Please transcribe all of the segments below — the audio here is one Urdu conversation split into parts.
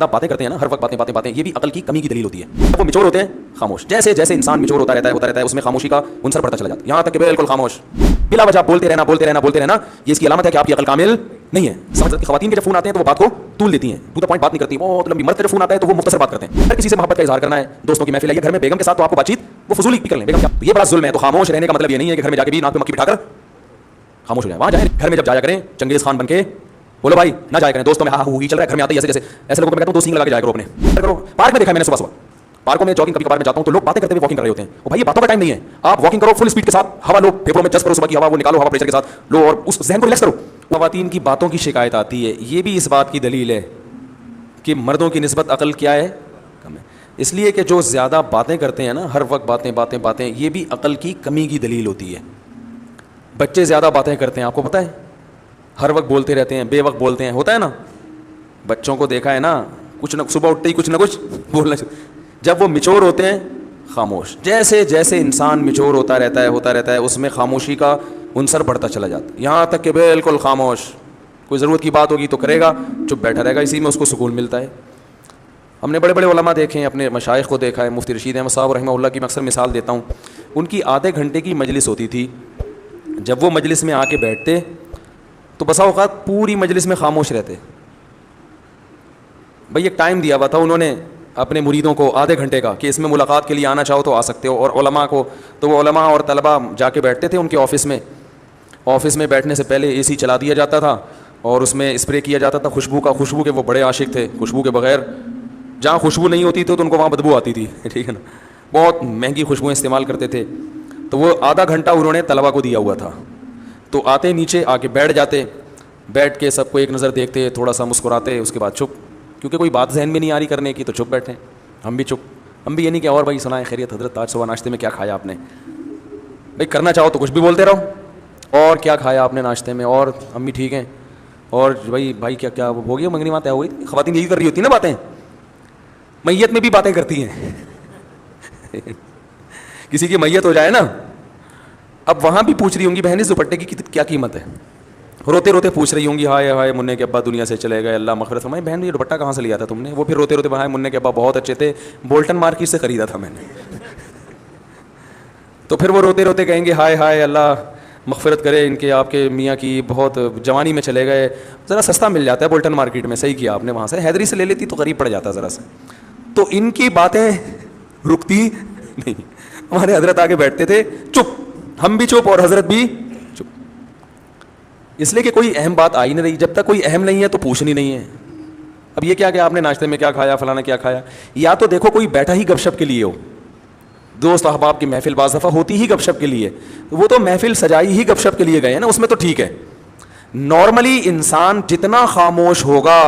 آپ باتیں کرتے ہیں نا ہر وقت باتیں یہ بھی عقل کی کمی کی دلیل ہوتی ہے. وہ میچور ہوتے ہیں خاموش, جیسے جیسے انسان میچور ہوتا رہتا ہے اس میں خاموشی کا عنصر بڑھتا چلا جاتا ہے, یہاں تک کہ بالکل خاموش بلا وجہ بولتے رہنا یہ اس کی علامت ہے کہ آپ کی عقل کامل نہیں ہے. سمجھ خواتین کے جب فون آتے ہیں تو وہ بات کو طول دیتی ہیں, ٹو دا پوائنٹ بات نہیں کرتی, بہت لمبی. مرد کا جب فون آتا ہے تو وہ مختصر بات کرتے ہیں. ہر کسی سے محبت کا اظہار کرنا ہے, دوستوں کی محفل ہے, گھر میں بیگم کے ساتھ تو آپ کو بات چیت وہ فضولی کر لیں, بیگم کیا یہ بڑا ظلم ہے. تو خاموش رہنے کا مطلب یہ نہیں ہے کہ گھر میں جا کے بھی ناک پہ مکھی بٹھا کر خاموش ہو جائے. وہاں جائیں, گھر میں جب جایا کریں چنگیز خان بن کے بولو بھائی نہ جایا کریں. دوستوں میں ہاں ہی چل رہا ہے, گھر میں آتے ہی ایسے لوگوں کو میں کہتا ہوں 2 سینگ لگا کے جایا کرو اپنے کرو. پارک میں دیکھا میں نے صبح پارکوں میں جاگنگ کبھی کبھار میں جاتا ہوں تو لوگ باتیں کرتے ہوئے واکنگ کر رہے ہوتے ہیں. بھائی یہ باتوں کا ٹائم نہیں ہے, آپ واکنگ کرو فل سپیڈ کے ساتھ, ہوا لو پھیپھڑوں میں جذب کرو, صبح کی ہوا وہ نکالو, ہوا پریشر کے ساتھ لو اور اس ذہن کو ریلیکس کرو. خواتین کی باتوں کی شکایت آتی ہے, یہ بھی اس بات کی دلیل ہے کہ مردوں کی نسبت عقل کیا ہے کم ہے. اس لیے کہ جو زیادہ باتیں کرتے ہیں نا ہر وقت باتیں یہ بھی عقل کی کمی کی دلیل ہوتی ہے. بچے زیادہ باتیں کرتے ہیں, آپ کو پتہ ہے, ہر وقت بولتے رہتے ہیں, بے وقت بولتے ہیں, ہوتا ہے نا. بچوں کو دیکھا ہے نا, کچھ نہ صبح اٹھتے ہی کچھ نہ کچھ بولنا. جب وہ میچور ہوتے ہیں خاموش, جیسے جیسے انسان میچور ہوتا رہتا ہے اس میں خاموشی کا عنصر بڑھتا چلا جاتا ہے, یہاں تک کہ بالکل خاموش. کوئی ضرورت کی بات ہوگی تو کرے گا, چپ بیٹھا رہے گا, اسی میں اس کو سکون ملتا ہے. ہم نے بڑے بڑے علماء دیکھے ہیں, اپنے مشائخ کو دیکھا ہے. مفتی رشید احمد صاحب رحمہ اللہ کی میں اکثر مثال دیتا ہوں. ان کی آدھے گھنٹے کی مجلس ہوتی تھی, جب وہ مجلس میں آ کے بیٹھتے تو بسا اوقات پوری مجلس میں خاموش رہتے. بھئی ایک ٹائم دیا ہوا تھا انہوں نے اپنے مریدوں کو آدھے گھنٹے کا کہ اس میں ملاقات کے لیے آنا چاہو تو آ سکتے ہو, اور علماء کو تو وہ علماء اور طلباء جا کے بیٹھتے تھے ان کے آفس میں بیٹھنے سے پہلے اے سی چلا دیا جاتا تھا اور اس میں اسپرے کیا جاتا تھا خوشبو کے. وہ بڑے عاشق تھے خوشبو کے بغیر, جہاں خوشبو نہیں ہوتی تھی تو ان کو وہاں بدبو آتی تھی, ٹھیک ہے نا. بہت مہنگی خوشبوئیں استعمال کرتے تھے. تو وہ آدھا گھنٹہ انہوں نے طلباء کو دیا ہوا تھا. تو آتے نیچے آ کے بیٹھ جاتے, بیٹھ کے سب کو ایک نظر دیکھتے, تھوڑا سا مسکراتے, اس کے بعد چپ, کیونکہ کوئی بات ذہن میں نہیں آ رہی کرنے کی تو چپ بیٹھے. ہم بھی چپ, ہم بھی یہ نہیں کہ اور بھائی سنائیں خیریت حضرت آج صبح ناشتے میں کیا کھایا آپ نے. بھائی کرنا چاہو تو کچھ بھی بولتے رہو, اور کیا کھایا آپ نے ناشتے میں, اور ہم بھی ٹھیک ہیں, اور بھائی کیا ہو گیا منگنی باتیں ہو گئی. خواتین یہی کر رہی ہوتی نا باتیں, میت میں بھی باتیں کرتی ہیں. کسی کی میت ہو جائے نا, اب وہاں بھی پوچھ رہی ہوں گی بہن اس دوپٹے کی کیا قیمت ہے, روتے روتے پوچھ رہی ہوں گی ہائے ہائے منع کے ابا دنیا سے چلے گئے, اللہ مغفرت فرمائے. بہن یہ دوپٹہ کہاں سے لیا تھا تم نے؟ وہ پھر روتے روتے ہائے منع کے ابا بہت اچھے تھے, بولٹن مارکیٹ سے خریدا تھا میں نے. تو پھر وہ روتے روتے کہیں گے ہائے ہائے اللہ مغفرت کرے ان کے آپ کے میاں کی, بہت جوانی میں چلے گئے. ذرا سستا مل جاتا ہے بولٹن مارکیٹ میں, صحیح کیا آپ نے, وہاں سے حیدری سے لے لیتی تو غریب پڑ جاتا ذرا سا. تو ان کی باتیں رکتی نہیں. ہمارے حضرت آگے بیٹھتے تھے چپ, ہم بھی چپ اور حضرت بھی چپ, اس لیے کہ کوئی اہم بات آئی نہیں رہی. جب تک کوئی اہم نہیں ہے تو پوچھنی نہیں ہے. اب یہ کیا کہ آپ نے ناشتے میں کیا کھایا, فلانا کیا کھایا, یا تو دیکھو کوئی بیٹھا ہی گپ شپ کے لیے ہو. دوست احباب کی محفل بعض دفعہ ہوتی ہی گپ شپ کے لیے, وہ تو محفل سجائی ہی گپ شپ کے لیے گئے ہیں نا, اس میں تو ٹھیک ہے. نارملی انسان جتنا خاموش ہوگا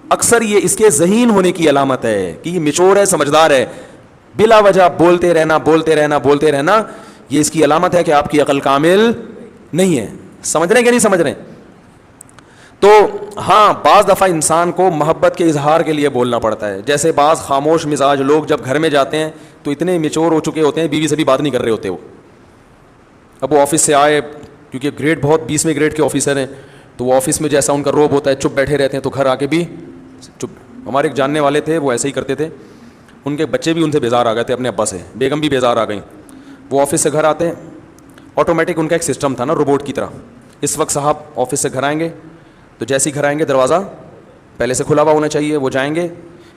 اکثر یہ اس کے ذہین ہونے کی علامت ہے کہ یہ میچور ہے, سمجھدار ہے. بلا وجہ بولتے رہنا یہ اس کی علامت ہے کہ آپ کی عقل کامل نہیں ہے. سمجھ رہے ہیں کہ نہیں سمجھ رہے ہیں؟ تو ہاں بعض دفعہ انسان کو محبت کے اظہار کے لیے بولنا پڑتا ہے. جیسے بعض خاموش مزاج لوگ جب گھر میں جاتے ہیں تو اتنے میچور ہو چکے ہوتے ہیں, بیوی سے بھی بات نہیں کر رہے ہوتے. وہ اب وہ آفس سے آئے, کیونکہ گریڈ بہت 20ویں گریڈ کے آفیسر ہیں, تو وہ آفس میں جیسا ان کا روب ہوتا ہے چپ بیٹھے رہتے ہیں, تو گھر آ کے بھی چپ. ہمارے ایک جاننے والے تھے وہ ایسے ہی کرتے تھے, ان کے بچے بھی ان سے بیزار آ گئے تھے اپنے ابا سے, بیگم بھی بیزار آ گئیں. وہ آفس سے گھر آتے ہیں, آٹومیٹک ان کا ایک سسٹم تھا نا روبوٹ کی طرح. اس وقت صاحب آفس سے گھر آئیں گے تو جیسے ہی گھر آئیں گے دروازہ پہلے سے کھلا ہوا ہونا چاہیے. وہ جائیں گے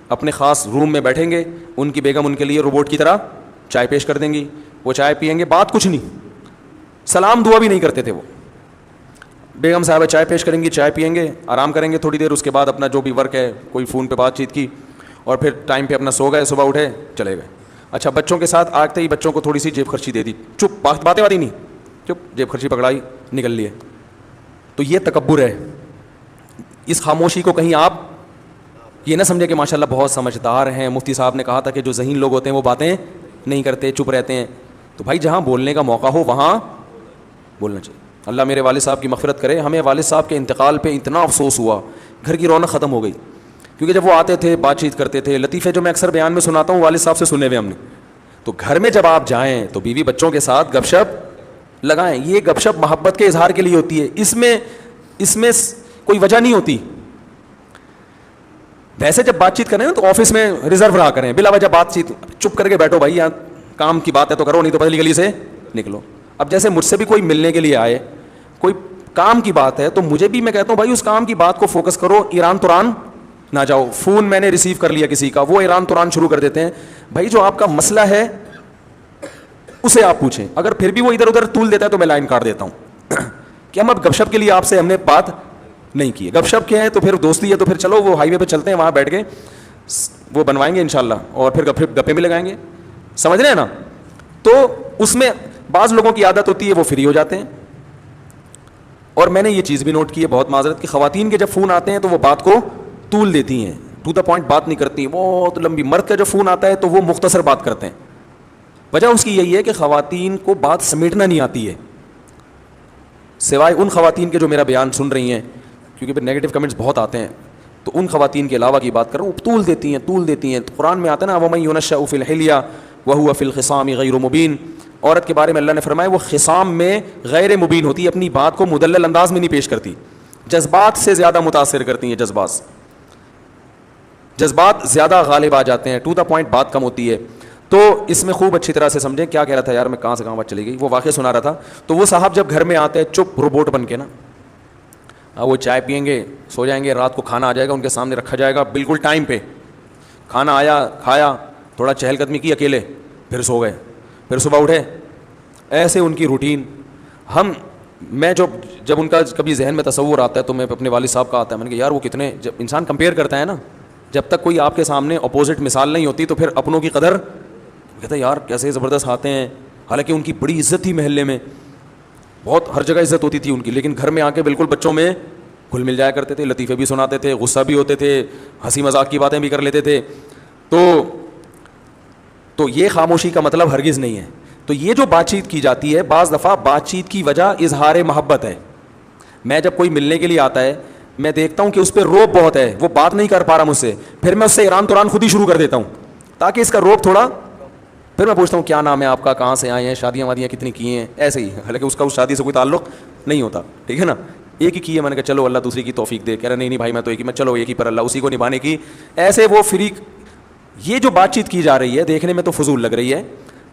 اپنے خاص روم میں بیٹھیں گے, ان کی بیگم ان کے لیے روبوٹ کی طرح چائے پیش کر دیں گی, وہ چائے پئیں گے, بات کچھ نہیں, سلام دعا بھی نہیں کرتے تھے وہ. بیگم صاحبہ چائے پیش کریں گی, چائے پئیں گے, آرام کریں گے تھوڑی دیر, اس کے بعد اپنا جو بھی ورک ہے کوئی فون پہ بات چیت کی, اور پھر ٹائم پہ اپنا سو گئے, صبح اٹھے چلے گئے. اچھا بچوں کے ساتھ آتے ہی بچوں کو تھوڑی سی جیب خرچی دے دی, چپ, باتیں نہیں, چپ, جیب خرچی پکڑائی, نکل لیے. تو یہ تکبر ہے. اس خاموشی کو کہیں آپ یہ نہ سمجھے کہ ماشاءاللہ بہت سمجھدار ہیں. مفتی صاحب نے کہا تھا کہ جو ذہین لوگ ہوتے ہیں وہ باتیں نہیں کرتے, چپ رہتے ہیں. تو بھائی جہاں بولنے کا موقع ہو وہاں بولنا چاہیے. اللہ میرے والد صاحب کی مغفرت کرے, ہمیں والد صاحب کے انتقال پہ اتنا افسوس ہوا, گھر کی رونق ختم ہو گئی. کیونکہ جب وہ آتے تھے بات چیت کرتے تھے, لطیفے جو میں اکثر بیان میں سناتا ہوں والد صاحب سے سنے ہوئے ہم نے. تو گھر میں جب آپ جائیں تو بیوی بچوں کے ساتھ گپ شپ لگائیں. یہ گپ شپ محبت کے اظہار کے لیے ہوتی ہے, اس میں کوئی وجہ نہیں ہوتی. ویسے جب بات چیت کریں نا تو آفس میں ریزرو رہا کریں, بلا وجہ بات چیت چپ کر کے بیٹھو بھائی, یہاں کام کی بات ہے تو کرو, نہیں تو پتلی گلی سے نکلو. اب جیسے مجھ سے بھی کوئی ملنے کے لیے آئے, کوئی کام کی بات ہے, تو مجھے بھی میں کہتا ہوں بھائی اس کام کی بات کو فوکس کرو, ایران توران نہ جاؤ. فون میں نے ریسیو کر لیا کسی کا, وہ ایران توران شروع کر دیتے ہیں. بھائی جو آپ کا مسئلہ ہے اسے آپ پوچھیں, اگر پھر بھی وہ ادھر ادھر طول دیتا ہے تو میں لائن کاٹ دیتا ہوں کہ ہم اب گپ شپ کے لیے آپ سے ہم نے بات نہیں کی ہے. گپ شپ کیا ہے تو پھر دوستی ہے, تو پھر چلو وہ ہائی وے پہ چلتے ہیں, وہاں بیٹھ کے وہ بنوائیں گے انشاءاللہ, اور پھر گپے بھی لگائیں گے. سمجھ رہے ہیں نا؟ تو اس میں بعض لوگوں کی عادت ہوتی ہے وہ فری ہو جاتے ہیں. اور میں نے یہ چیز بھی نوٹ کی ہے, بہت معذرت, کہ خواتین کے جب فون آتے ہیں تو وہ بات کو طول دیتی ہیں, ٹو دا پوائنٹ بات نہیں کرتی, بہت لمبی. مرد کا جب فون آتا ہے تو وہ مختصر بات کرتے ہیں. وجہ اس کی یہی ہے کہ خواتین کو بات سمیٹنا نہیں آتی ہے, سوائے ان خواتین کے جو میرا بیان سن رہی ہیں, کیونکہ پھر نیگیٹو کمنٹس بہت آتے ہیں, تو ان خواتین کے علاوہ کی بات کر رہا ہوں, طول دیتی ہیں. قرآن میں آتا ہے نا, وَمَن يُنَشَّأُ فِي الْحِلْيَةِ وَهُوَ فِي الْخِصَامِ غَيْرُ مُبِينٍ. عورت کے بارے میں اللہ نے فرمایا وہ خصام میں غیر مبین ہوتی ہے, اپنی بات کو مدلل انداز میں نہیں پیش کرتی, جذبات سے زیادہ متاثر کرتی ہیں. جذبات زیادہ غالب آ جاتے ہیں, ٹو دا پوائنٹ بات کم ہوتی ہے. تو اس میں خوب اچھی طرح سے سمجھیں. کیا کہہ رہا تھا یار میں, کہاں سے کہاں بات چلی گئی, وہ واقعہ سنا رہا تھا. تو وہ صاحب جب گھر میں آتے ہیں چپ روبوٹ بن کے نا, وہ چائے پئیں گے, سو جائیں گے, رات کو کھانا آ جائے گا ان کے سامنے رکھا جائے گا بالکل ٹائم پہ, کھانا آیا, کھایا, تھوڑا چہل قدمی کی اکیلے, پھر سو گئے, پھر صبح اٹھے. ایسے ان کی روٹین. میں جب ان کا کبھی ذہن میں تصور آتا ہے تو میں اپنے والد صاحب کا آتا ہے, میں نے کہا یار وہ کتنے, جب انسان کمپیئر کرتا ہے نا, جب تک کوئی آپ کے سامنے اپوزٹ مثال نہیں ہوتی تو پھر اپنوں کی قدر کہتا ہے یار کیسے زبردست آتے ہیں. حالانکہ ان کی بڑی عزت تھی محلے میں, بہت ہر جگہ عزت ہوتی تھی ان کی, لیکن گھر میں آ کے بالکل بچوں میں گھل مل جایا کرتے تھے, لطیفے بھی سناتے تھے, غصہ بھی ہوتے تھے, ہنسی مذاق کی باتیں بھی کر لیتے تھے. تو یہ خاموشی کا مطلب ہرگز نہیں ہے. تو یہ جو بات چیت کی جاتی ہے, بعض دفعہ بات چیت کی وجہ اظہار محبت ہے. میں جب کوئی ملنے کے لیے آتا ہے, میں دیکھتا ہوں کہ اس پہ روب بہت ہے, وہ بات نہیں کر پا رہا مجھ سے, پھر میں اس سے ایران توران خود ہی شروع کر دیتا ہوں تاکہ اس کا روب تھوڑا. پھر میں پوچھتا ہوں کیا نام ہے آپ کا, کہاں سے آئے ہیں, شادیاں وادیاں کتنی کی ہیں, ایسے ہی, حالانکہ اس کا اس شادی سے کوئی تعلق نہیں ہوتا. ٹھیک ہے نا, ایک ہی کی ہے, میں نے کہا چلو اللہ دوسری کی توفیق دے. کہہ رہا نہیں بھائی میں تو ایک ہی, میں چلو ایک ہی پر اللہ اسی کو نبھانے کی. ایسے وہ فریق. یہ جو بات چیت کی جا رہی ہے دیکھنے میں تو فضول لگ رہی ہے,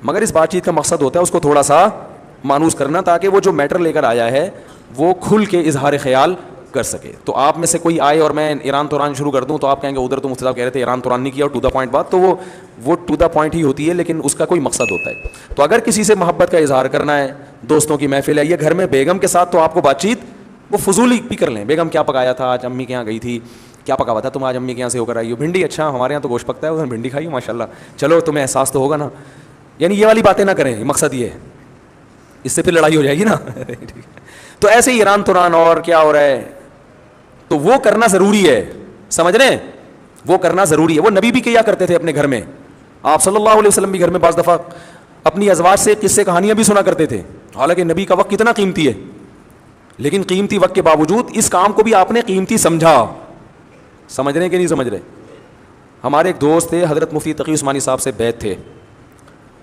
مگر اس بات چیت کا مقصد ہوتا ہے اس کو تھوڑا سا مانوس کرنا, تاکہ وہ جو میٹر لے کر آیا ہے وہ کھل کے اظہار خیال کر سکے. تو آپ میں سے کوئی آئے اور میں ایران توران شروع کر دوں تو آپ کہیں گے ادھر تو مفتی صاحب کہہ رہے تھے ایران توران نہیں کیا, اور ٹو دا پوائنٹ بات, تو وہ ٹو دا پوائنٹ ہی ہوتی ہے, لیکن اس کا کوئی مقصد ہوتا ہے. تو اگر کسی سے محبت کا اظہار کرنا ہے, دوستوں کی محفل ہے, یہ گھر میں بیگم کے ساتھ, تو آپ کو بات چیت وہ فضولی بھی کر لیں. بیگم کیا پکایا تھا آج, امی کے یہاں گئی تھی, کیا پکا ہوا تھا تم آج امی کے یہاں سے ہو کر آئی ہو, بھنڈی, اچھا ہمارے یہاں تو گوشت پکتا ہے, ادھر بھنڈی کھائی ہو ماشاء اللہ, چلو تمہیں احساس تو ہوگا نا. یعنی یہ والی باتیں نہ کریں, مقصد یہ ہے, اس سے پھر لڑائی ہو جائے گی نا. تو ایسے ہی ایران توران اور کیا ہو رہا ہے, تو وہ کرنا ضروری ہے. سمجھ رہے ہیں, وہ کرنا ضروری ہے. وہ نبی بھی کیا کرتے تھے اپنے گھر میں, آپ صلی اللہ علیہ وسلم بھی گھر میں بعض دفعہ اپنی ازواج سے قصے کہانیاں بھی سنا کرتے تھے. حالانکہ نبی کا وقت کتنا قیمتی ہے, لیکن قیمتی وقت کے باوجود اس کام کو بھی آپ نے قیمتی سمجھا. سمجھ رہے ہیں کہ نہیں سمجھ رہے؟ ہمارے ایک دوست تھے حضرت مفتی تقی عثمانی صاحب سے بیعت تھے,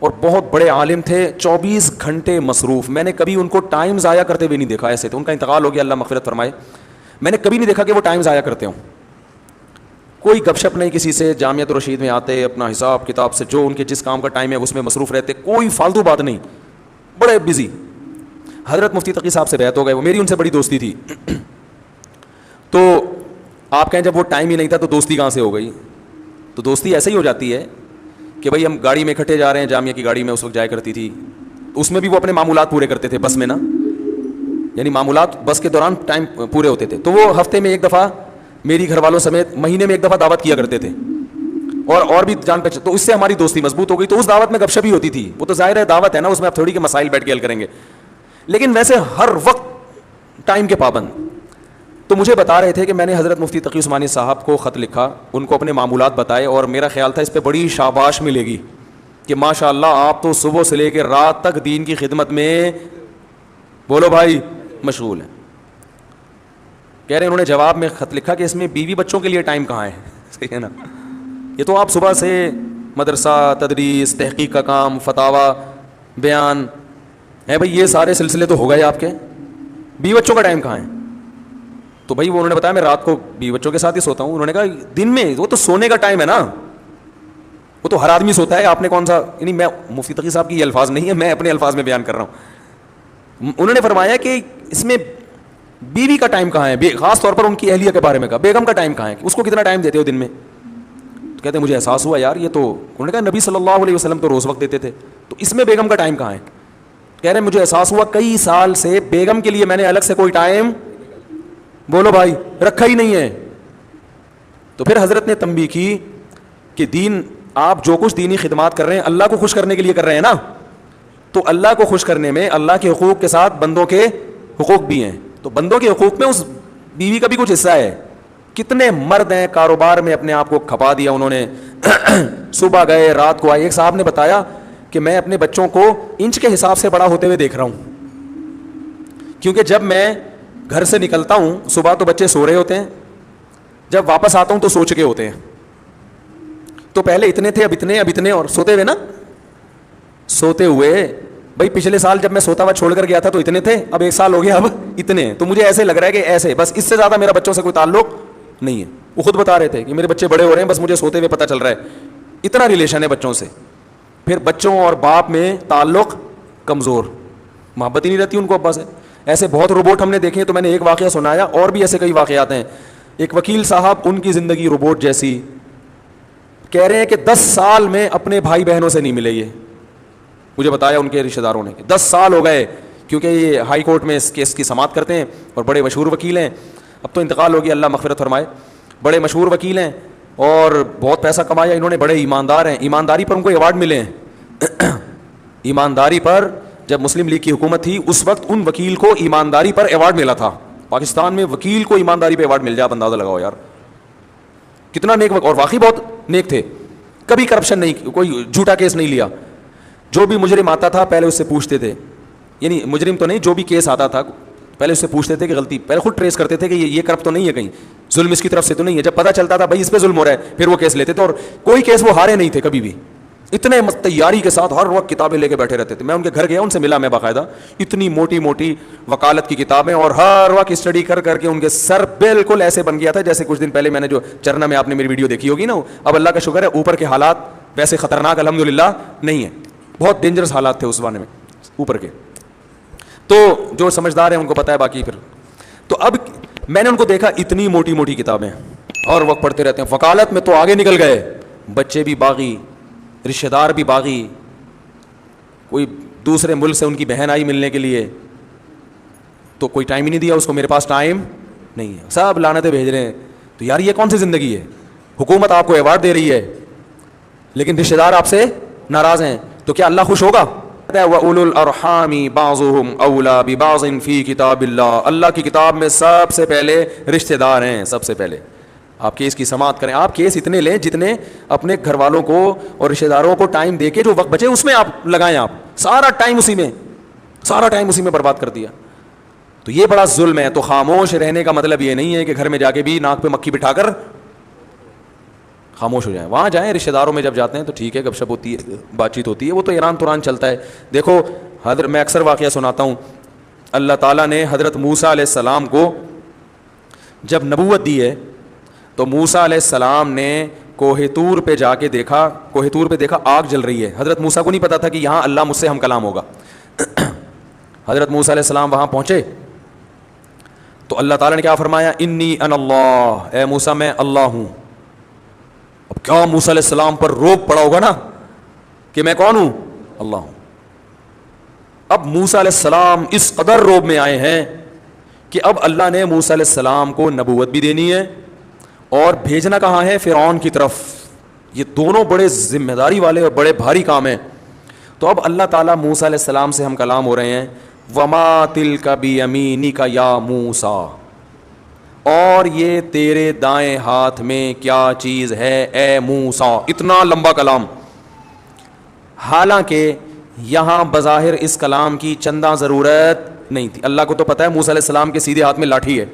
اور بہت بڑے عالم تھے, 24 گھنٹے مصروف. میں نے کبھی ان کو ٹائم ضائع کرتے ہوئے نہیں دیکھا. ایسے تھے, ان کا انتقال ہو گیا, اللہ مغفرت فرمائے. میں نے کبھی نہیں دیکھا کہ وہ ٹائم ضائع کرتے ہوں. کوئی گپ شپ نہیں کسی سے, جامعۃ الرشید میں آتے, اپنا حساب کتاب سے جو ان کے جس کام کا ٹائم ہے اس میں مصروف رہتے, کوئی فالتو بات نہیں, بڑے بزی. حضرت مفتی تقی صاحب سے بیعت ہو گئے, وہ میری ان سے بڑی دوستی تھی. تو آپ کہیں جب وہ ٹائم ہی نہیں تھا تو دوستی کہاں سے ہو گئی؟ تو دوستی ایسے ہی ہو جاتی ہے کہ بھائی ہم گاڑی میں اکٹھے جا رہے ہیں, جامعہ کی گاڑی میں اس وقت جایا کرتی تھی, اس میں بھی وہ اپنے معمولات پورے کرتے تھے بس میں نا, یعنی معمولات بس کے دوران ٹائم پورے ہوتے تھے. تو وہ ہفتے میں ایک دفعہ میری گھر والوں سمیت مہینے میں ایک دفعہ دعوت کیا کرتے تھے, اور بھی جان پہچان. تو اس سے ہماری دوستی مضبوط ہو گئی. تو اس دعوت میں گپ شپ ہی ہوتی تھی. وہ تو ظاہر ہے دعوت ہے نا, اس میں آپ تھوڑی کے مسائل بیٹھ کے حل کریں گے, لیکن ویسے ہر وقت ٹائم کے پابند. تو مجھے بتا رہے تھے کہ میں نے حضرت مفتی تقی عثمانی صاحب کو خط لکھا, ان کو اپنے معمولات بتائے, اور میرا خیال تھا اس پہ بڑی شاباش ملے گی کہ ماشاء اللہ آپ تو صبح سے لے کے رات تک دین کی خدمت میں, بولو بھائی, مشغول ہیں. کہہ رہے انہوں نے جواب میں خط لکھا کہ اس میں بیوی بچوں کے لیے ٹائم کہاں ہے. صحیح ہے نا, یہ تو آپ صبح سے مدرسہ, تدریس, تحقیق کا کام, فتاوی, بیان ہے, بھائی یہ سارے سلسلے تو ہو گئے آپ کے, بیوی بچوں کا ٹائم کہاں ہے؟ تو بھائی وہ انہوں نے بتایا میں رات کو بیوی بچوں کے ساتھ ہی سوتا ہوں. انہوں نے کہا دن میں وہ تو سونے کا ٹائم ہے نا, وہ تو ہر آدمی سوتا ہے, آپ نے کون سا, یعنی میں مفتی تقی صاحب کی یہ الفاظ نہیں ہے, میں اپنے الفاظ میں بیان کر رہا ہوں. انہوں نے فرمایا کہ اس میں بیوی کا ٹائم کہاں ہے, خاص طور پر ان کی اہلیہ کے بارے میں کہا, بیگم کا ٹائم کہاں ہے, اس کو کتنا ٹائم دیتے ہو دن میں؟ تو کہتے ہیں مجھے احساس ہوا یار یہ تو, انہوں نے کہا نبی صلی اللہ علیہ وسلم تو روز وقت دیتے تھے, تو اس میں بیگم کا ٹائم کہاں ہے؟ کہہ رہے ہیں مجھے احساس ہوا کئی سال سے بیگم کے لیے میں نے الگ سے کوئی ٹائم, بولو بھائی, رکھا ہی نہیں ہے. تو پھر حضرت نے تنبیہ کی کہ دین, آپ جو کچھ دینی خدمات کر رہے ہیں اللہ کو خوش کرنے کے لیے کر رہے ہیں نا, تو اللہ کو خوش کرنے میں اللہ کے حقوق کے ساتھ بندوں کے حقوق بھی ہیں, تو بندوں کے حقوق میں اس بیوی کا بھی کچھ حصہ ہے. کتنے مرد ہیں کاروبار میں اپنے آپ کو کھپا دیا انہوں نے, صبح گئے رات کو آئے. ایک صاحب نے بتایا کہ میں اپنے بچوں کو انچ کے حساب سے بڑا ہوتے ہوئے دیکھ رہا ہوں, کیونکہ جب میں گھر سے نکلتا ہوں صبح تو بچے سو رہے ہوتے ہیں, جب واپس آتا ہوں تو سو چکے ہوتے ہیں. تو پہلے اتنے تھے, اب اتنے, اور سوتے ہوئے نا, سوتے ہوئے. بھائی پچھلے سال جب میں سوتا ہوا چھوڑ کر گیا تھا تو اتنے تھے, اب ایک سال ہو گیا اب اتنے. تو مجھے ایسے لگ رہا ہے کہ ایسے بس, اس سے زیادہ میرا بچوں سے کوئی تعلق نہیں ہے. وہ خود بتا رہے تھے کہ میرے بچے بڑے ہو رہے ہیں, بس مجھے سوتے ہوئے پتہ چل رہا ہے, اتنا ریلیشن ہے بچوں سے. پھر بچوں اور باپ میں تعلق کمزور, محبت ہی نہیں رہتی ان کو ابا سے. ایسے بہت روبوٹ ہم نے دیکھے, تو میں نے ایک واقعہ سنایا, اور بھی ایسے کئی واقعات ہیں. ایک وکیل صاحب, ان کی زندگی روبوٹ جیسی, کہہ رہے ہیں کہ 10 سال میں اپنے بھائی بہنوں سے نہیں ملے. یہ مجھے بتایا ان کے رشتہ داروں نے کہ 10 سال ہو گئے, کیونکہ یہ ہائی کورٹ میں اس کیس کی سماعت کرتے ہیں اور بڑے مشہور وکیل ہیں. اب تو انتقال ہو گیا, اللہ مغفرت فرمائے. بڑے مشہور وکیل ہیں اور بہت پیسہ کمایا انہوں نے, بڑے ایماندار ہیں. ایمانداری پر ان کو ایوارڈ ملے ہیں. ایمانداری پر جب مسلم لیگ کی حکومت تھی اس وقت ان وکیل کو ایمانداری پر ایوارڈ ملا تھا. پاکستان میں وکیل کو ایمانداری پہ ایوارڈ مل جائے, آپ اندازہ لگاؤ یار کتنا نیک, اور واقعی بہت نیک تھے. کبھی کرپشن نہیں, کوئی جھوٹا کیس نہیں لیا. جو بھی مجرم آتا تھا پہلے اس سے پوچھتے تھے, یعنی مجرم تو نہیں, جو بھی کیس آتا تھا پہلے اس سے پوچھتے تھے کہ غلطی, پہلے خود ٹریس کرتے تھے کہ یہ کرپٹ تو نہیں ہے, کہیں ظلم اس کی طرف سے تو نہیں ہے. جب پتہ چلتا تھا بھائی اس پہ ظلم ہو رہا ہے, پھر وہ کیس لیتے تھے, اور کوئی کیس وہ ہارے نہیں تھے کبھی بھی. اتنے تیاری کے ساتھ ہر وقت کتابیں لے کے بیٹھے رہتے تھے. میں ان کے گھر گیا, ان سے ملا میں باقاعدہ, اتنی موٹی موٹی وکالت کی کتابیں, اور ہر وقت اسٹڈی کر کر کے ان کے سر بالکل ایسے بن گیا تھا جیسے کچھ دن پہلے میں نے جو چرنا میں آپ نے میری ویڈیو دیکھی ہوگی نا. اب اللہ کا شکر ہے اوپر کے حالات ویسے خطرناک الحمدللہ نہیں ہے, بہت ڈینجرس حالات تھے اس زمانے میں اوپر کے. تو جو سمجھدار ہیں ان کو پتہ ہے باقی. پھر تو اب میں نے ان کو دیکھا اتنی موٹی موٹی کتابیں اور وقت پڑھتے رہتے ہیں. وکالت میں تو آگے نکل گئے, بچے بھی باغی, رشتہ دار بھی باغی, کوئی دوسرے ملک سے ان کی بہن آئی ملنے کے لیے تو کوئی ٹائم ہی نہیں دیا اس کو, میرے پاس ٹائم نہیں ہے, سب لعنتیں بھیج رہے ہیں. تو یار یہ کون سی زندگی ہے؟ حکومت آپ کو ایوارڈ دے رہی ہے لیکن رشتہ دار آپ سے ناراض ہیں, تو کیا اللہ خوش ہوگا؟ وَأُولُو الْأَرْحَامِ بَعْضُهُمْ أَوْلَىٰ بِبَعْضٍ فِي كِتَابِ اللَّهِ. اللہ کی کتاب میں سب سے پہلے رشتہ دار ہیں. سب سے پہلے آپ کیس کی سماعت کریں, آپ کیس اتنے لیں جتنے اپنے گھر والوں کو اور رشتہ داروں کو ٹائم دے کے جو وقت بچے اس میں آپ لگائیں. آپ سارا ٹائم اسی میں برباد کر دیا, تو یہ بڑا ظلم ہے. تو خاموش رہنے کا مطلب یہ نہیں ہے کہ گھر میں جا کے بھی ناک پہ مکھی بٹھا کر خاموش ہو جائیں. وہاں جائیں, رشتہ داروں میں جب جاتے ہیں تو ٹھیک ہے, گپ شپ ہوتی ہے, بات چیت ہوتی ہے, وہ تو ایران توران چلتا ہے. دیکھو میں اکثر واقعہ سناتا ہوں, اللہ تعالیٰ نے حضرت موسیٰ علیہ السلام کو جب نبوت دی ہے تو موسیٰ علیہ السلام نے کوہ طور پہ جا کے دیکھا, کوہ طور پہ دیکھا آگ جل رہی ہے. حضرت موسیٰ کو نہیں پتا تھا کہ یہاں اللہ مجھ سے ہم کلام ہوگا. حضرت موسیٰ علیہ السلام وہاں پہنچے تو اللہ تعالیٰ نے کیا فرمایا, انی انا اللہ, اے موسیٰ میں اللہ ہوں. اب کیا موسیٰ علیہ السلام پر روب پڑا ہوگا نا کہ میں کون ہوں, اللہ ہوں. اب موسیٰ علیہ السلام اس قدر روب میں آئے ہیں کہ اب اللہ نے موسیٰ علیہ السلام کو نبوت بھی دینی ہے اور بھیجنا کہاں ہے, فرعون کی طرف. یہ دونوں بڑے ذمہ داری والے اور بڑے بھاری کام ہیں. تو اب اللہ تعالیٰ موسیٰ علیہ السلام سے ہم کلام ہو رہے ہیں, وما تلک بیمینک یا موسیٰ, اور یہ تیرے دائیں ہاتھ میں کیا چیز ہے اے موسیٰ. اتنا لمبا کلام, حالانکہ یہاں بظاہر اس کلام کی چندہ ضرورت نہیں تھی. اللہ کو تو پتہ ہے موسیٰ علیہ السلام کے سیدھے ہاتھ میں لاٹھی ہے.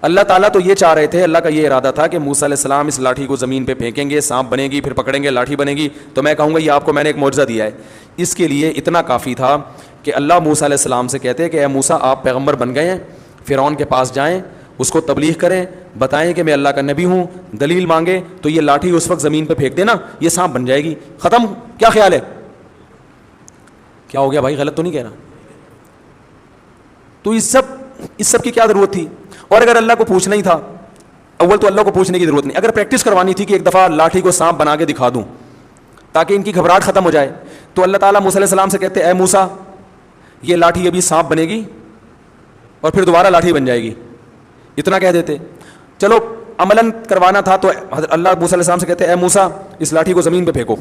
اللہ تعالیٰ تو یہ چاہ رہے تھے, اللہ کا یہ ارادہ تھا کہ موسیٰ علیہ السلام اس لاٹھی کو زمین پہ پھینکیں گے, سانپ بنے گی, پھر پکڑیں گے, لاٹھی بنے گی. تو میں کہوں گا یہ آپ کو میں نے ایک معجزہ دیا ہے. اس کے لیے اتنا کافی تھا کہ اللہ موسیٰ علیہ السلام سے کہتے کہ اے موسیٰ آپ پیغمبر بن گئے ہیں, فرعون کے پاس جائیں اس کو تبلیغ کریں, بتائیں کہ میں اللہ کا نبی ہوں, دلیل مانگے تو یہ لاٹھی اس وقت زمین پہ پھینک دینا, یہ سانپ بن جائے گی, ختم. کیا خیال ہے؟ کیا ہو گیا بھائی, غلط تو نہیں کہہ رہا؟ تو اس سب کی کیا ضرورت تھی؟ اور اگر اللہ کو پوچھنا ہی تھا, اول تو اللہ کو پوچھنے کی ضرورت نہیں, اگر پریکٹس کروانی تھی کہ ایک دفعہ لاٹھی کو سانپ بنا کے دکھا دوں تاکہ ان کی گھبراہٹ ختم ہو جائے, تو اللہ تعالیٰ موسیٰ علیہ السلام سے کہتے اے موسیٰ یہ لاٹھی ابھی سانپ بنے گی اور پھر دوبارہ لاٹھی بن جائے گی, اتنا کہہ دیتے. چلو عملاً کروانا تھا تو اللہ موسیٰ علیہ السلام سے کہتے اے موسیٰ اس لاٹھی کو زمین پہ پھینکو,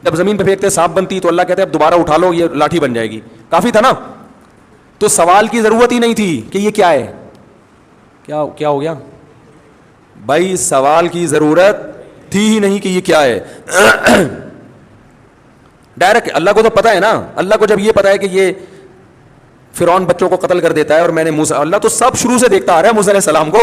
جب زمین پہ پھینکتے سانپ بنتی تو اللہ کہتے اب دوبارہ اٹھا لو یہ لاٹھی بن جائے گی, کافی تھا نا. تو سوال کی ضرورت ہی نہیں تھی کہ یہ کیا ہے. کیا ہو گیا بھائی؟ سوال کی ضرورت تھی ہی نہیں کہ یہ کیا ہے. ڈائریکٹ اللہ کو تو پتا ہے نا, اللہ کو جب یہ پتا ہے کہ یہ فرعون بچوں کو قتل کر دیتا ہے اور میں نے موسیٰ, اللہ تو سب شروع سے دیکھتا آ رہا ہے موسیٰ علیہ السلام کو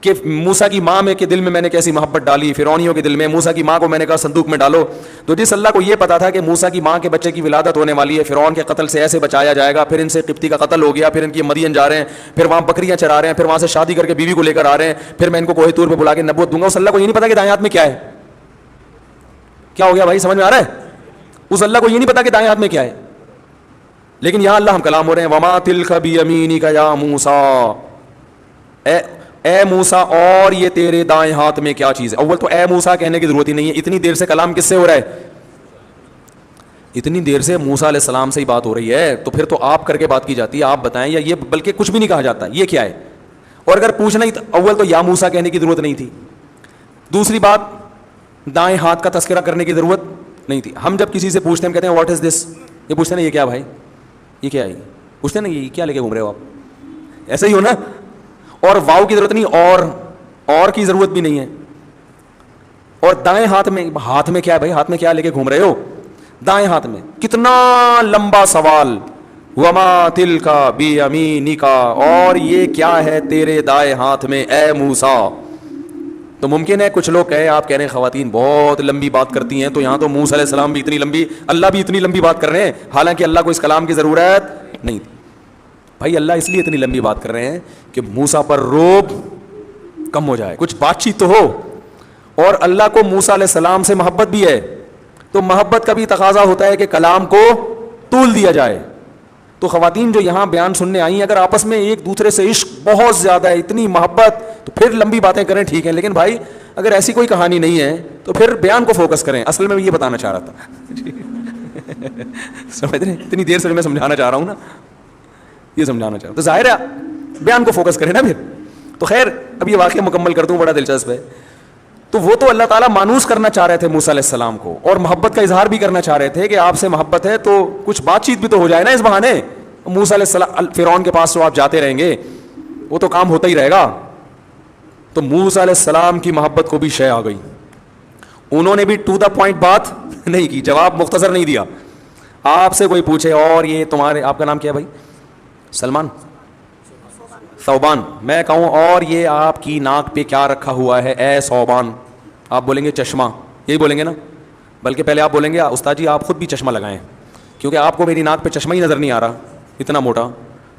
کہ موسیٰ کی ماں میں کے دل میں نے کیسی محبت ڈالی, فرعونیوں کے دل میں. موسیٰ کی ماں کو میں نے کہا صندوق میں ڈالو. تو جس اللہ کو یہ پتا تھا کہ موسیٰ کی ماں کے بچے کی ولادت ہونے والی ہے, فرعون کے قتل سے ایسے بچایا جائے گا, پھر ان سے قبطی کا قتل ہو گیا, پھر ان کی مدین جا رہے ہیں, پھر وہاں بکریاں چرا رہے ہیں, پھر وہاں سے شادی کر کے بیوی کو لے کر آ رہے ہیں, پھر میں ان کو کوہ طور پہ بلا کے نبوت دوں گا, اس اللہ کو یہ نہیں پتا کہ دائیں ہاتھ میں کیا ہے. کیا ہو گیا بھائی, سمجھ میں آ رہا ہے؟ اس اللہ کو یہ نہیں پتا کہ دائیں ہاتھ میں کیا ہے. لیکن یہاں اللہ ہم کلام ہو رہے ہیں وما تلک بیمینک یا موسیٰ, اے موسیٰ اور یہ تیرے دائیں ہاتھ میں کیا چیز ہے. اول تو اے موسیٰ کہنے کی ضرورت ہی نہیں ہے, اتنی دیر سے کلام کس سے ہو رہا ہے؟ اتنی دیر سے موسیٰ علیہ السلام سے ہی بات ہو رہی ہے, تو پھر تو آپ کر کے بات کی جاتی ہے, آپ بتائیں, یا یہ بلکہ کچھ بھی نہیں کہا جاتا یہ کیا ہے. اور اگر پوچھنا ہی اول تو یا موسیٰ کہنے کی ضرورت نہیں تھی. دوسری بات, دائیں ہاتھ کا تذکرہ کرنے کی ضرورت نہیں تھی. ہم جب کسی سے پوچھتے ہیں ہم کہتے ہیں واٹ از دس, یہ پوچھتے ہیں نا یہ کیا بھائی, یہ کیا ہے, پوچھتے ہیں نا یہ کیا لے کے گھوم رہے ہو آپ, ایسا ہی ہو نا. اور واؤ کی ضرورت نہیں, اور کی ضرورت بھی نہیں ہے. اور دائیں ہاتھ میں کیا ہے بھائی, ہاتھ میں کیا لے کے گھوم رہے ہو دائیں ہاتھ میں. کتنا لمبا سوال, وما تلک بیمینک, اور یہ کیا ہے تیرے دائیں ہاتھ میں اے موسیٰ. تو ممکن ہے کچھ لوگ کہے, آپ کہہ رہے ہیں خواتین بہت لمبی بات کرتی ہیں, تو یہاں تو موسیٰ علیہ السلام بھی اتنی لمبی, اللہ بھی اتنی لمبی بات کر رہے ہیں, حالانکہ اللہ کو اس کلام کی ضرورت نہیں تھی. بھائی اللہ اس لیے اتنی لمبی بات کر رہے ہیں کہ موسیٰ پر روب کم ہو جائے, کچھ بات چیت تو ہو. اور اللہ کو موسیٰ علیہ السلام سے محبت بھی ہے, تو محبت کا بھی تقاضا ہوتا ہے کہ کلام کو طول دیا جائے. تو خواتین جو یہاں بیان سننے آئی ہیں, اگر آپس میں ایک دوسرے سے عشق بہت زیادہ ہے, اتنی محبت, تو پھر لمبی باتیں کریں ٹھیک ہے, لیکن بھائی اگر ایسی کوئی کہانی نہیں ہے تو پھر بیان کو فوکس کریں. اصل میں یہ بتانا چاہ رہا تھا سمجھ رہے, اتنی دیر سے میں سمجھانا چاہ رہا ہوں نا, یہ سمجھانا چاہ رہا ہوں, تو ظاہر ہے بیان کو فوکس کریں نا پھر. تو خیر اب یہ واقعہ مکمل کر دوں, بڑا دلچسپ ہے. تو وہ تو اللہ تعالیٰ مانوس کرنا چاہ رہے تھے موسیٰ علیہ السلام کو, اور محبت کا اظہار بھی کرنا چاہ رہے تھے کہ آپ سے محبت ہے تو کچھ بات چیت بھی تو ہو جائے نا اس بہانے. موسیٰ علیہ السلام فرعون کے پاس تو آپ جاتے رہیں گے, وہ تو کام ہوتا ہی رہے گا. تو موسیٰ علیہ السلام کی محبت کو بھی شے آ گئی, انہوں نے بھی ٹو دا پوائنٹ بات نہیں کی, جواب مختصر نہیں دیا. آپ سے کوئی پوچھے اور یہ تمہارے, آپ کا نام کیا ہے بھائی؟ سلمان, ثوبان. میں کہوں اور یہ آپ کی ناک پہ کیا رکھا ہوا ہے اے ثوبان, آپ بولیں گے چشمہ, یہی بولیں گے نا. بلکہ پہلے آپ بولیں گے استاد جی آپ خود بھی چشمہ لگائیں, کیونکہ آپ کو میری ناک پہ چشمہ ہی نظر نہیں آ رہا اتنا موٹا,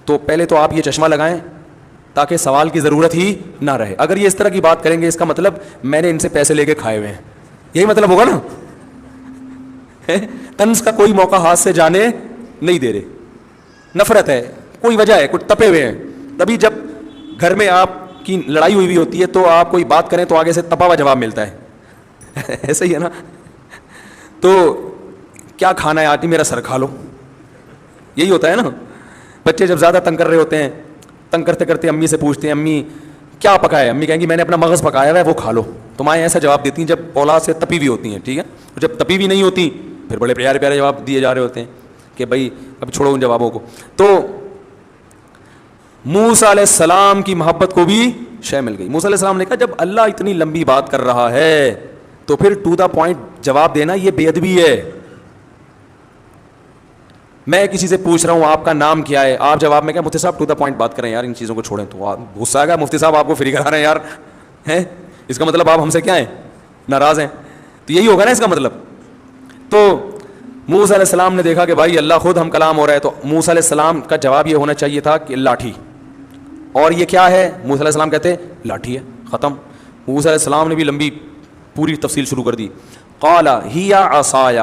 تو پہلے تو آپ یہ چشمہ لگائیں تاکہ سوال کی ضرورت ہی نہ رہے. اگر یہ اس طرح کی بات کریں گے اس کا مطلب میں نے ان سے پیسے لے کے کھائے ہوئے ہیں, یہی مطلب ہوگا نا. طنز کا کوئی موقع ہاتھ سے جانے نہیں دے رہے, نفرت ہے, کوئی وجہ ہے, کچھ تپے ہوئے ہیں. تبھی جب گھر میں آپ کی لڑائی ہوئی ہوتی ہے تو آپ کوئی بات کریں تو آگے سے تپا ہوا جواب ملتا ہے. ایسا ہی ہے نا. تو کیا کھانا ہے آج, میرا سر کھا لو, یہی ہوتا ہے نا. بچے جب زیادہ تنگ کر رہے ہوتے ہیں, تنگ کرتے کرتے امی سے پوچھتے ہیں امی کیا پکایا ہے, امی کہیں گی میں نے اپنا مغز پکایا ہوا ہے وہ کھا لو. تو مائیں ایسا جواب دیتی ہیں جب اولاد سے تپی ہوئی ہوتی ہیں, ٹھیک ہے. جب تپی ہوئی نہیں ہوتی پھر بڑے پیارے پیارے جواب دیے جا رہے ہوتے ہیں کہ بھائی اب چھوڑو ان جوابوں کو. تو موسیٰ علیہ السلام کی محبت کو بھی شے مل گئی. موسیٰ علیہ السلام نے کہا جب اللہ اتنی لمبی بات کر رہا ہے تو پھر ٹو دا پوائنٹ جواب دینا یہ بے ادبی ہے. میں کسی سے پوچھ رہا ہوں آپ کا نام کیا ہے, آپ جواب میں کیا مفتی صاحب ٹو دا پوائنٹ بات کریں یار, ان چیزوں کو چھوڑیں. تو غصہ آ گیا, مفتی صاحب آپ کو فری کرا رہے ہیں یار, ہیں اس کا مطلب آپ ہم سے کیا ہیں, ناراض ہیں. تو یہی ہوگا نا اس کا مطلب. تو موسیٰ علیہ السلام نے دیکھا کہ بھائی اللہ خود ہم کلام ہو رہا ہے, تو موسیٰ علیہ السلام کا جواب یہ ہونا چاہیے تھا کہ لاٹھی. اور یہ کیا ہے؟ موسیٰ علیہ السلام کہتے ہیں لاٹھی ہے. ختم. موسیٰ علیہ السلام نے بھی لمبی پوری تفصیل شروع کر دی. قال ہی عصای،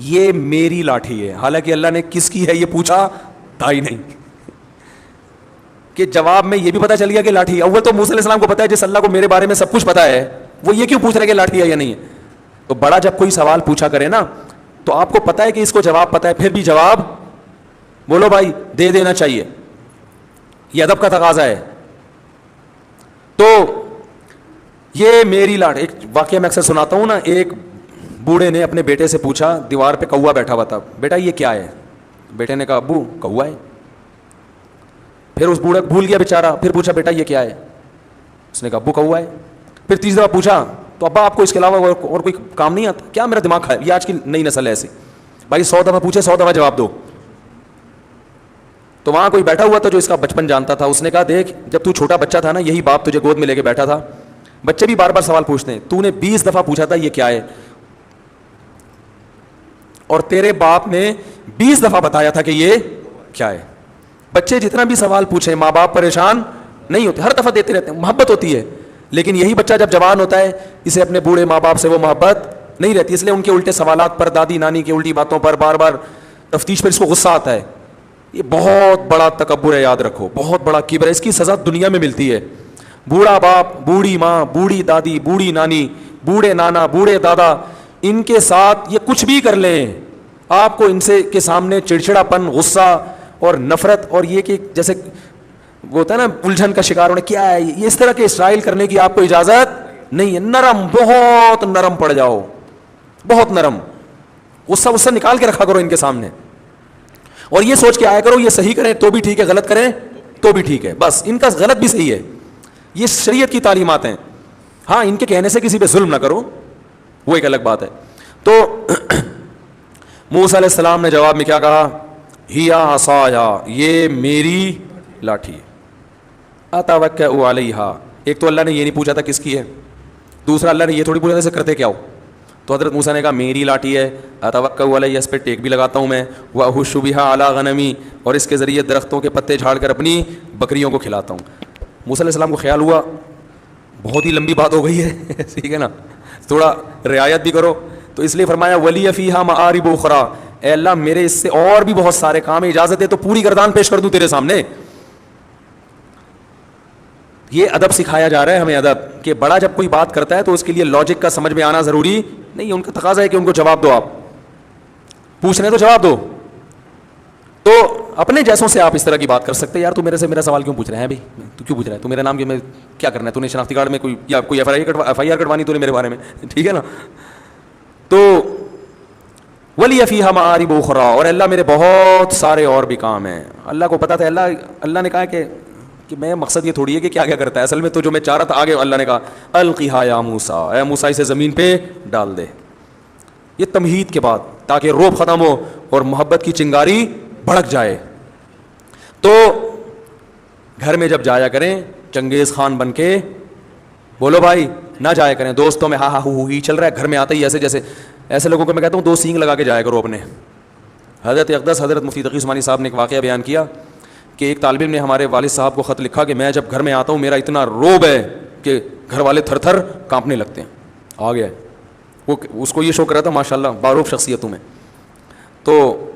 یہ میری لاٹھی ہے. حالانکہ اللہ نے کس کی ہے یہ پوچھا تھا ہی نہیں، کہ جواب میں یہ بھی پتا چل گیا کہ لاٹھی ہے. اول تو موسیٰ علیہ السلام کو پتا ہے جس اللہ کو میرے بارے میں سب کچھ پتا ہے، وہ یہ کیوں پوچھ رہے کہ لاٹھی ہے یا نہیں ہے؟ تو بڑا جب کوئی سوال پوچھا کرے نا تو آپ کو پتا ہے کہ اس کو جواب پتا ہے، پھر بھی جواب بولو بھائی دے دینا چاہیے. یہ ادب کا تقاضا ہے. تو یہ میری لاٹھی. ایک واقعہ میں اکثر سناتا ہوں نا. ایک بوڑھے نے اپنے بیٹے سے پوچھا، دیوار پہ کوا بیٹھا ہوا تھا، بیٹا یہ کیا ہے؟ بیٹے نے کہا ابو کوا ہے. پھر اس بوڑھا بھول گیا بیچارہ، پھر پوچھا بیٹا یہ کیا ہے؟ اس نے کہا ابو کوا ہے. پھر تیسری دفعہ پوچھا تو ابا آپ کو اس کے علاوہ اور کوئی کام نہیں آتا کیا؟ میرا دماغ کھائے. یہ آج کی نئی نسل ہے ایسی بھائی، 100 دفعہ پوچھے 100 دفعہ جواب دو. تو وہاں کوئی بیٹھا ہوا تھا جو اس کا بچپن جانتا تھا. اس نے کہا دیکھ جب تو چھوٹا بچہ تھا نا یہی باپ تجھے گود میں لے کے بیٹھا تھا. بچے بھی بار بار سوال پوچھتے ہیں. تو نے 20 دفعہ پوچھا تھا یہ کیا ہے، اور تیرے باپ نے 20 دفعہ بتایا تھا کہ یہ کیا ہے. بچے جتنا بھی سوال پوچھیں ماں باپ پریشان نہیں ہوتے، ہر دفعہ دیتے رہتے ہیں، محبت ہوتی ہے. لیکن یہی بچہ جب جوان ہوتا ہے اسے اپنے بوڑھے ماں باپ سے وہ محبت نہیں رہتی، اس لیے ان کے الٹے سوالات پر، دادی نانی کی الٹی باتوں پر بار بار تفتیش پر اس کو غصہ آتا ہے. یہ بہت بڑا تکبر ہے، یاد رکھو، بہت بڑا کبر ہے. اس کی سزا دنیا میں ملتی ہے. بوڑھا باپ، بوڑھی ماں، بوڑھی دادی، بوڑھی نانی، بوڑھے نانا، بوڑھے دادا، ان کے ساتھ یہ کچھ بھی کر لیں آپ کو ان سے کے سامنے چڑچڑا پن، غصہ اور نفرت، اور یہ کہ جیسے وہ ہوتا ہے نا الجھن کا شکار ہونے، کیا ہے یہ، اس طرح کے اسرائیل کرنے کی آپ کو اجازت نہیں ہے. نرم، بہت نرم پڑ جاؤ، بہت نرم. غصہ نکال کے رکھا کرو ان کے سامنے، اور یہ سوچ کے آیا کرو یہ صحیح کریں تو بھی ٹھیک ہے، غلط کریں تو بھی ٹھیک ہے. بس ان کا غلط بھی صحیح ہے. یہ شریعت کی تعلیمات ہیں. ہاں ان کے کہنے سے کسی پہ ظلم نہ کرو، وہ ایک الگ بات ہے. تو موسیٰ علیہ السلام نے جواب میں کیا کہا؟ ہی عصایا، یہ میری لاٹھی ہے. اتوکئ علیہا. ایک تو اللہ نے یہ نہیں پوچھا تھا کس کی ہے، دوسرا اللہ نے یہ تھوڑی پوچھا تھا اسے کرتے کیا ہو. تو حضرت موسیٰ نے کہا میری لاٹھی ہے، اتوکئ علیہ، اس پہ ٹیک بھی لگاتا ہوں میں، واہش بہا علی غنمی، اور اس کے ذریعے درختوں کے پتے جھاڑ کر اپنی بکریوں کو کھلاتا ہوں. موسیٰ علیہ السلام کو خیال ہوا بہت ہی لمبی بات ہو گئی ہے ٹھیک ہے نا، تھوڑا رعایت بھی کرو. تو اس لیے فرمایا ولی فیہا مآرب اخری، اے اللہ میرے اس سے اور بھی بہت سارے کام ہیں، اجازت ہے تو پوری گردان پیش کر دوں تیرے سامنے. یہ ادب سکھایا جا رہا ہے ہمیں، ادب کہ بڑا جب کوئی بات کرتا ہے تو اس کے لیے لاجک کا سمجھ میں آنا ضروری نہیں. ان کا تقاضا ہے کہ ان کو جواب دو، آپ پوچھ رہے تو جواب دو. تو اپنے جیسوں سے آپ اس طرح کی بات کر سکتے ہیں، یار تو میرے سے میرا سوال کیوں پوچھ رہے ہیں بھائی، تو کیوں پوچھ رہا ہے، تو میرا نام کیا کرنا ہے، تو نے شناختی کارڈ میں کوئی یا کوئی ایف آئی آر کٹوانی تو نے میرے بارے میں، ٹھیک ہے نا. تو ولی فیہا مآرب اخری، اور اللہ میرے بہت سارے اور بھی کام ہیں. اللہ کو پتا تھا، اللہ نے کہا کہ میں مقصد یہ تھوڑی ہے کہ کیا کیا کرتا ہے، اصل میں تو جو میں چاہ رہا تھا آگے اللہ نے کہا القیہا یا موسیٰ، اے موسیٰ اسے زمین پہ ڈال دے. یہ تمہید کے بعد تاکہ روب ختم ہو اور محبت کی چنگاری بھڑک جائے. تو گھر میں جب جایا کریں چنگیز خان بن کے، بولو بھائی نہ جایا کریں دوستوں میں ہاں ہاں ہو ہی چل رہا ہے، گھر میں آتے ہی ایسے جیسے ایسے لوگوں کو میں کہتا ہوں 2 سینگ لگا کے جایا کرو اپنے. حضرت اقدس حضرت مفتی تقی عثمانی صاحب نے ایک واقعہ بیان کیا کہ ایک طالب علم نے ہمارے والد صاحب کو خط لکھا کہ میں جب گھر میں آتا ہوں میرا اتنا روب ہے کہ گھر والے تھر تھر کانپنے لگتے ہیں. آ گیا وہ، اس کو یہ شوق رہا تھا ماشاء اللہ باروب شخصیتوں میں. تو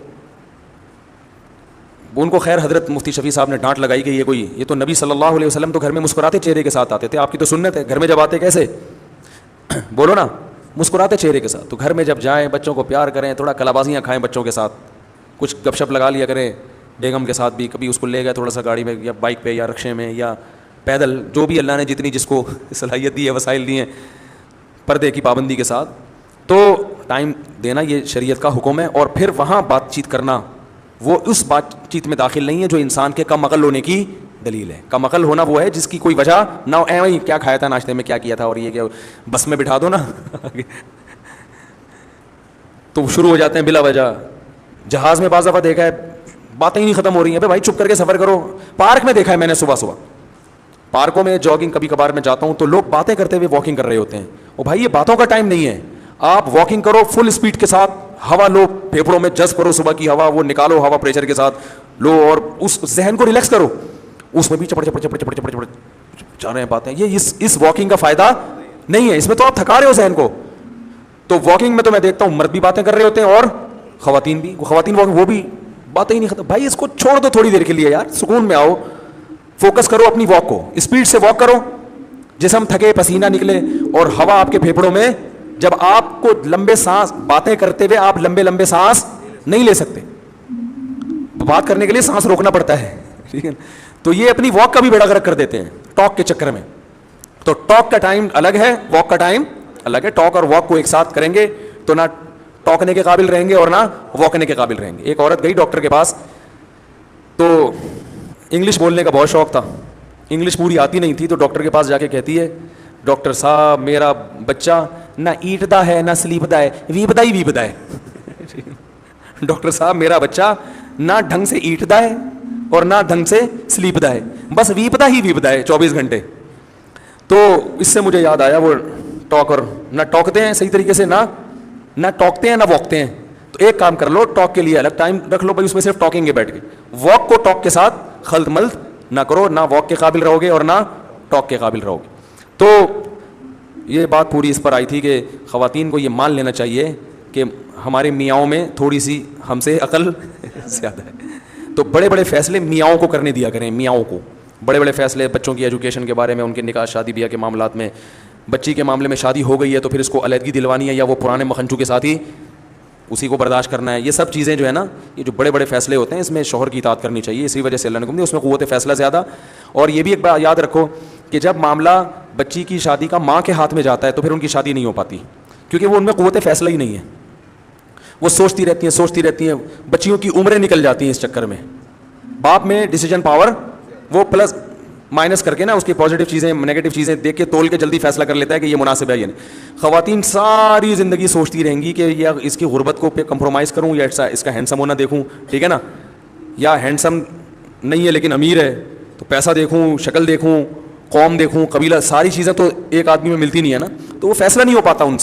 ان کو خیر حضرت مفتی شفیع صاحب نے ڈانٹ لگائی کہ یہ تو نبی صلی اللہ علیہ وسلم تو گھر میں مسکراتے چہرے کے ساتھ آتے تھے، آپ کی تو سنت ہے گھر میں جب آتے کیسے بولو نا، مسکراتے چہرے کے ساتھ. تو گھر میں جب جائیں بچوں کو پیار کریں، تھوڑا کلابازیاں کھائیں بچوں کے ساتھ، کچھ گپ شپ لگا لیا کریں بیگم کے ساتھ بھی. کبھی اس کو لے گئے تھوڑا سا گاڑی میں یا بائک پہ یا رکشے میں یا پیدل، جو بھی اللہ نے جتنی جس کو صلاحیت دی ہے، وسائل دی ہیں، پردے کی پابندی کے ساتھ. تو ٹائم دینا یہ شریعت کا حکم ہے. اور پھر وہاں بات چیت کرنا وہ اس بات چیت میں داخل نہیں ہے جو انسان کے کم عقل ہونے کی دلیل ہے. کم عقل ہونا وہ ہے جس کی کوئی وجہ نہ ہو، وہی کیا کھایا تھا ناشتے میں، کیا کیا تھا، اور یہ کیا بس میں بٹھا دو نا تو شروع ہو جاتے ہیں بلا وجہ. جہاز میں بعض دفعہ دیکھا ہے باتیں ہی نہیں ختم ہو رہی ہیں، بھائی چپ کر کے سفر کرو. پارک میں دیکھا ہے میں نے، صبح پارکوں میں جاگنگ کبھی کبھار میں جاتا ہوں تو لوگ باتیں کرتے ہوئے واکنگ کر رہے ہوتے ہیں. اور بھائی یہ باتوں کا ٹائم نہیں ہے، آپ واکنگ کرو فل اسپیڈ کے ساتھ، ہوا لو پھیپھڑوں میں جذب کرو، صبح کی ہوا وہ نکالو ہوا پریشر کے ساتھ لو، اور اس ذہن کو ریلیکس کرو. اس میں بھی چپڑ چپڑ چپڑ چپڑ چپڑ چپڑ چاہ رہے ہیں باتیں. یہ اس واکنگ کا فائدہ نہیں ہے, اس میں تو آپ تھکا رہے ہو ذہن کو. تو واکنگ میں تو میں دیکھتا ہوں مرد بھی باتیں کر رہے ہوتے ہیں اور خواتین بھی. خواتین وہ بھی باتیں ہی نہیں ختم. بھائی اس کو چھوڑ دو تھوڑی دیر کے لیے یار, سکون میں آؤ, فوکس کرو اپنی واک کو, اسپیڈ سے واک کرو, جسم تھکے, پسینہ نکلے, اور ہوا آپ کے پھیپھڑوں میں. جب آپ کو لمبے سانس, باتیں کرتے ہوئے آپ لمبے لمبے سانس نہیں لے سکتے, بات کرنے کے لیے سانس روکنا پڑتا ہے, ٹھیک ہے. تو یہ اپنی واک کا بھی بیڑا غرق کر دیتے ہیں ٹاک کے چکر میں. تو ٹاک کا ٹائم الگ ہے, واک کا ٹائم الگ ہے. ٹاک اور واک کو ایک ساتھ کریں گے تو نہ ٹاکنے کے قابل رہیں گے اور نہ واکنے کے قابل رہیں گے. ایک عورت گئی ڈاکٹر کے پاس, تو انگلش بولنے کا بہت شوق تھا, انگلش پوری آتی نہیں تھی. تو ڈاکٹر کے پاس جا کے کہتی ہے, ڈاکٹر صاحب میرا بچہ نہ ایٹدا ہے نہ سلیپدا ہے, ویپدا ہی ویپدا ہے. ڈاکٹر صاحب میرا بچہ نہ ڈھنگ سے ایٹدا ہے اور نہ ڈھنگ سے سلیپدا ہے, بس ویپدا ہی ویپدا ہے 24 گھنٹے. تو اس سے مجھے یاد آیا وہ ٹاک, اور نہ ٹاکتے ہیں صحیح طریقے سے, نہ ٹاکتے ہیں نہ واکتے ہیں. تو ایک کام کر لو, ٹاک کے لیے الگ ٹائم رکھ لو بھائی, اس میں صرف ٹاکنگ گے بیٹھ کے. واک کو ٹاک کے ساتھ خلط ملط نہ کرو, نہ واک کے قابل رہو گے اور نہ ٹاک کے قابل رہو گے. تو یہ بات پوری اس پر آئی تھی کہ خواتین کو یہ مان لینا چاہیے کہ ہمارے میاؤں میں تھوڑی سی ہم سے عقل زیادہ ہے. تو بڑے بڑے فیصلے میاؤں کو کرنے دیا کریں, میاؤں کو بڑے بڑے فیصلے بچوں کی ایجوکیشن کے بارے میں, ان کے نکاح شادی بیاہ کے معاملات میں. بچی کے معاملے میں شادی ہو گئی ہے تو پھر اس کو علیحدگی دلوانی ہے یا وہ پرانے مکھنچو کے ساتھ ہی اسی کو برداشت کرنا ہے. یہ سب چیزیں جو ہے نا, یہ جو بڑے بڑے فیصلے ہوتے ہیں اس میں شوہر کی اطاعت کرنی چاہیے. اسی وجہ سے اللہ نے کہا اس میں قوت فیصلہ زیادہ. اور یہ بھی ایک بات یاد رکھو کہ جب معاملہ بچی کی شادی کا ماں کے ہاتھ میں جاتا ہے تو پھر ان کی شادی نہیں ہو پاتی, کیونکہ وہ ان میں قوت فیصلہ ہی نہیں ہے. وہ سوچتی رہتی ہیں, بچیوں کی عمریں نکل جاتی ہیں اس چکر میں. باپ میں ڈیسیجن پاور وہ پلس مائنس کر کے نا, اس کی پازیٹیو چیزیں نیگیٹو چیزیں دیکھ کے تول کے جلدی فیصلہ کر لیتا ہے کہ یہ مناسب ہے یا نہیں. خواتین ساری زندگی سوچتی رہیں گی کہ یا اس کی غربت کو پہ کمپرومائز کروں یا اس کا ہینڈسم ہونا دیکھوں, ٹھیک ہے نا, یا ہینڈسم نہیں ہے لیکن امیر ہے تو پیسہ دیکھوں, شکل دیکھوں, قوم دیکھوں, قبیلہ, ساری چیزیں تو ایک آدمی میں ملتی نہیں ہے نا, تو وہ فیصلہ نہیں ہو پاتا ان سے.